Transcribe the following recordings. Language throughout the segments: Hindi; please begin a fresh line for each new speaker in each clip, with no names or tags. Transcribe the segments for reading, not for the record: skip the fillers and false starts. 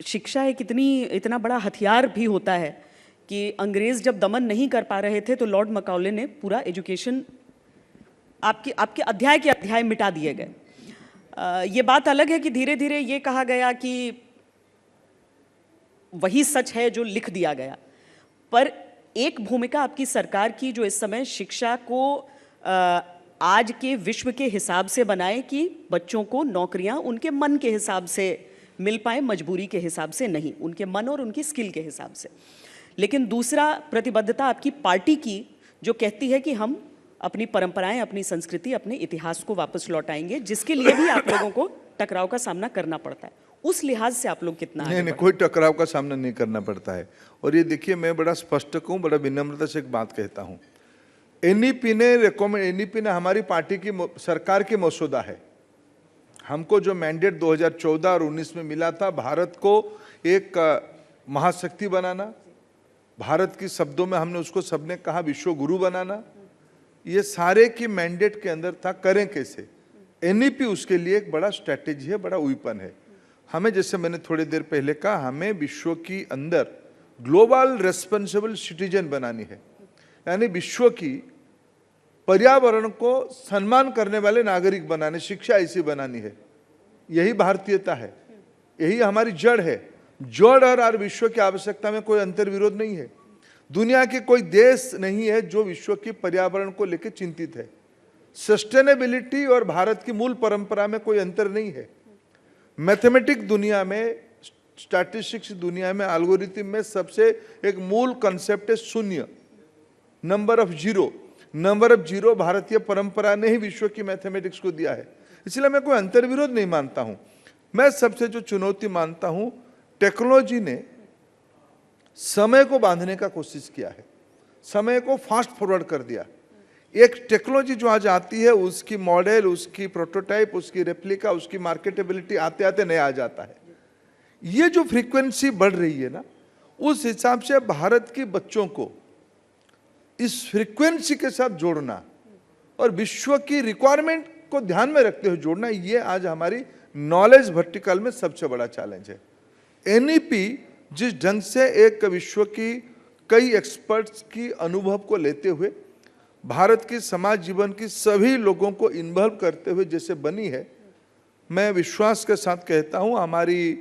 शिक्षा एक इतना बड़ा हथियार भी होता है कि अंग्रेज जब दमन नहीं कर पा रहे थे तो लॉर्ड मकाउले ने पूरा एजुकेशन आपके आपके अध्याय के अध्याय मिटा दिए गए। ये बात अलग है कि धीरे धीरे ये कहा गया कि वही सच है जो लिख दिया गया, पर एक भूमिका आपकी सरकार की जो इस समय शिक्षा को आज के विश्व के हिसाब से बनाए कि बच्चों को नौकरियां उनके मन के हिसाब से मिल पाए, मजबूरी के हिसाब से नहीं, उनके मन और उनकी स्किल के हिसाब से। लेकिन दूसरा प्रतिबद्धता आपकी पार्टी की जो कहती है कि हम अपनी परंपराएं, अपनी संस्कृति, अपने इतिहास को वापस लौटाएंगे, जिसके लिए भी आप लोगों को टकराव का सामना करना पड़ता है। उस लिहाज से आप लोग कितना
नहीं, कोई टकराव का सामना नहीं करना पड़ता है। और ये देखिए, मैं बड़ा स्पष्ट कहूँ, बड़ा विनम्रता से एक बात कहता हूँ। एनईपी ने हमारी पार्टी की सरकार की मसौदा है। हमको जो मैंडेट 2014 और 19 में मिला था, भारत को एक महाशक्ति बनाना, भारत की शब्दों में हमने उसको सबने कहा विश्व गुरु बनाना, ये सारे की मैंडेट के अंदर था। करें कैसे? एनईपी उसके लिए एक बड़ा स्ट्रैटेजी है, बड़ा वेपन है। हमें, जैसे मैंने थोड़ी देर पहले कहा, हमें विश्व की अंदर ग्लोबल रेस्पॉन्सिबल सिटीजन बनानी है, यानी विश्व की पर्यावरण को सम्मान करने वाले नागरिक बनाने, शिक्षा ऐसी बनानी है। यही भारतीयता है, यही हमारी जड़ है। जड़ और विश्व की आवश्यकता में कोई अंतर्विरोध नहीं है। दुनिया के कोई देश नहीं है जो विश्व की पर्यावरण को लेकर चिंतित है। सस्टेनेबिलिटी और भारत की मूल परंपरा में कोई अंतर नहीं है। मैथमेटिक्स दुनिया में, स्टैटिस्टिक्स दुनिया में, एल्गोरिथम में सबसे एक मूल कंसेप्ट है शून्य, number of zero. Number of zero भारतीय परंपरा ने ही विश्व की मैथमेटिक्स को दिया है। इसलिए मैं कोई अंतर्विरोध नहीं मानता हूं। मैं सबसे जो चुनौती मानता हूं, टेक्नोलॉजी ने समय को बांधने का कोशिश किया है, समय को फास्ट फॉरवर्ड कर दिया। एक टेक्नोलॉजी जो आज आती है, उसकी मॉडल, उसकी प्रोटोटाइप, उसकी रेप्लिका, उसकी मार्केटेबिलिटी आते आते नया आ जाता है। ये जो फ्रीक्वेंसी बढ़ रही है ना, उस हिसाब से भारत के बच्चों को इस फ्रीक्वेंसी के साथ जोड़ना और विश्व की रिक्वायरमेंट को ध्यान में रखते हुए जोड़ना, ये आज हमारी नॉलेज वर्टिकल में सबसे बड़ा चैलेंज है। एनईपी जिस ढंग से एक विश्व की कई एक्सपर्ट्स की अनुभव को लेते हुए भारत की समाज जीवन की सभी लोगों को इन्वॉल्व करते हुए जैसे बनी है, मैं विश्वास के साथ कहता हूँ, हमारी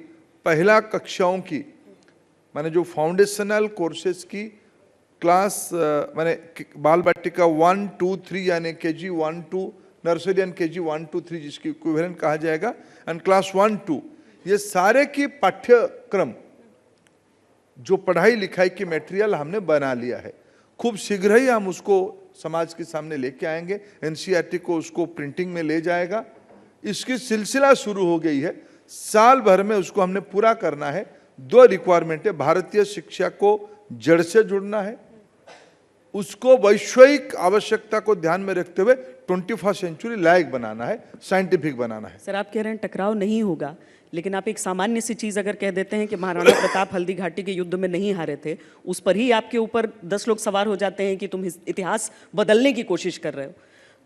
पहला कक्षाओं की, माने जो फाउंडेशनल कोर्सेज की क्लास, माने बाल बाटिका 1, 2, 3 यानी KG 1, 2, नर्सरी एंड KG 1, 2, 3 जिसकी इक्विवेलेंट कहा जाएगा, एंड क्लास 1, 2, ये सारे की पाठ्यक्रम, जो पढ़ाई लिखाई की मटेरियल हमने बना लिया है। खूब शीघ्र ही हम उसको समाज के सामने लेके आएंगे। NCERT को उसको प्रिंटिंग में ले जाएगा। इसकी सिलसिला शुरू हो गई है, साल भर में उसको हमने पूरा करना है। 2 रिक्वायरमेंट है, भारतीय शिक्षा को जड़ से जुड़ना है, उसको वैश्विक आवश्यकता को ध्यान में रखते हुए 21वीं सेंचुरी लायक बनाना है, साइंटिफिक बनाना है।
सर, आप कह रहे हैं टकराव नहीं होगा, लेकिन आप एक सामान्य सी चीज़ अगर कह देते हैं कि महाराणा प्रताप हल्दी घाटी के युद्ध में नहीं हारे थे, उस पर ही आपके ऊपर 10 लोग सवार हो जाते हैं कि तुम इतिहास बदलने की कोशिश कर रहे हो।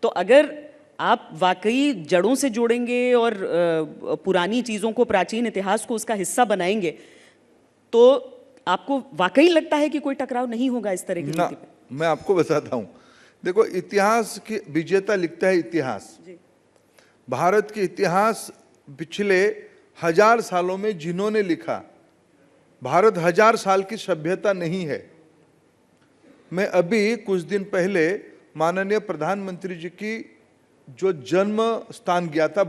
तो अगर आप वाकई जड़ों से जोड़ेंगे और पुरानी चीज़ों को, प्राचीन इतिहास को उसका हिस्सा बनाएंगे, तो आपको वाकई लगता है कि कोई टकराव नहीं होगा इस तरह की नीति पे?
मैं आपको बताता हूँ, देखो, इतिहास की विजेता लिखता है इतिहास। भारत के इतिहास पिछले 1000 सालों में जिन्होंने लिखा, भारत 1000 साल की सभ्यता नहीं है। मैं अभी कुछ दिन पहले माननीय प्रधानमंत्री जी की जो जन्म स्थान गया था,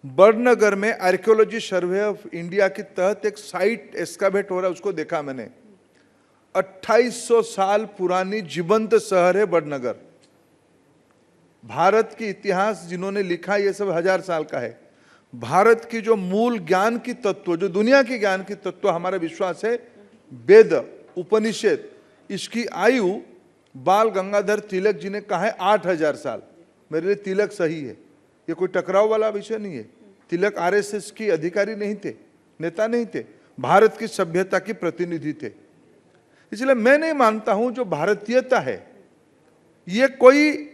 बड़नगर में आर्कियोलॉजी सर्वे ऑफ इंडिया के तहत एक साइट एस्कावेट हो रहा है, उसको देखा मैंने। 2800 साल पुरानी जीवंत शहर है बड़नगर। भारत की इतिहास जिन्होंने लिखा, ये सब 1000 साल का है। भारत की जो मूल ज्ञान की तत्व, जो दुनिया की ज्ञान की तत्व, हमारा विश्वास है, वेद, उपनिषद, इसकी आयु बाल गंगाधर तिलक जी ने कहा है 8000 साल। मेरे लिए तिलक सही है, ये कोई टकराव वाला विषय नहीं है। तिलक RSS की अधिकारी नहीं थे, नेता नहीं थे, भारत की सभ्यता की प्रतिनिधि थे। इसलिए मैं नहीं मानता हूं जो भारतीयता है ये कोई,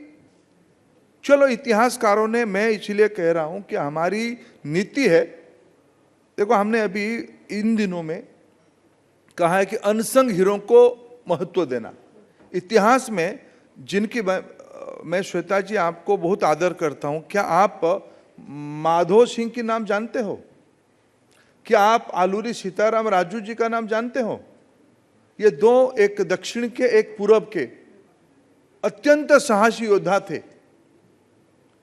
चलो इतिहासकारों ने, मैं इसलिए कह रहा हूं कि हमारी नीति है देखो, हमने अभी इन दिनों में कहा है कि अनसंग हीरो को महत्व देना। इतिहास में जिनकी मैं श्वेता जी आपको बहुत आदर करता हूं, क्या आप माधो सिंह की नाम जानते हो? क्या आप आलूरी सीताराम राजू जी का नाम जानते हो? ये दो, एक दक्षिण के एक पूरब के अत्यंत साहसी योद्धा थे।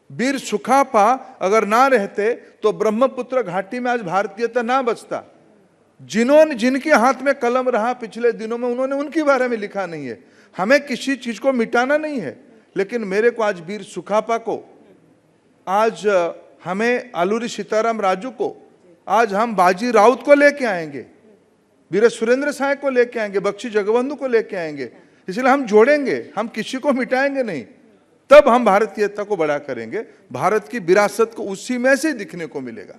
वीर सुखापा अगर ना रहते तो ब्रह्मपुत्र घाटी में आज भारतीयता ना बचता। जिनके हाथ में कलम रहा पिछले दिनों में, उन्होंने उनके बारे में लिखा नहीं है। हमें किसी चीज को मिटाना नहीं है, लेकिन मेरे को आज वीर सुखापा को, आज हमें आलूरी सीताराम राजू को, आज हम बाजी राउत को लेके आएंगे, वीर सुरेंद्र साय को लेके आएंगे, बख्शी जगबंधु को लेके आएंगे। इसलिए हम जोड़ेंगे, हम किसी को मिटाएंगे नहीं। तब हम भारतीयता को बड़ा करेंगे। भारत की विरासत को उसी में से दिखने को मिलेगा।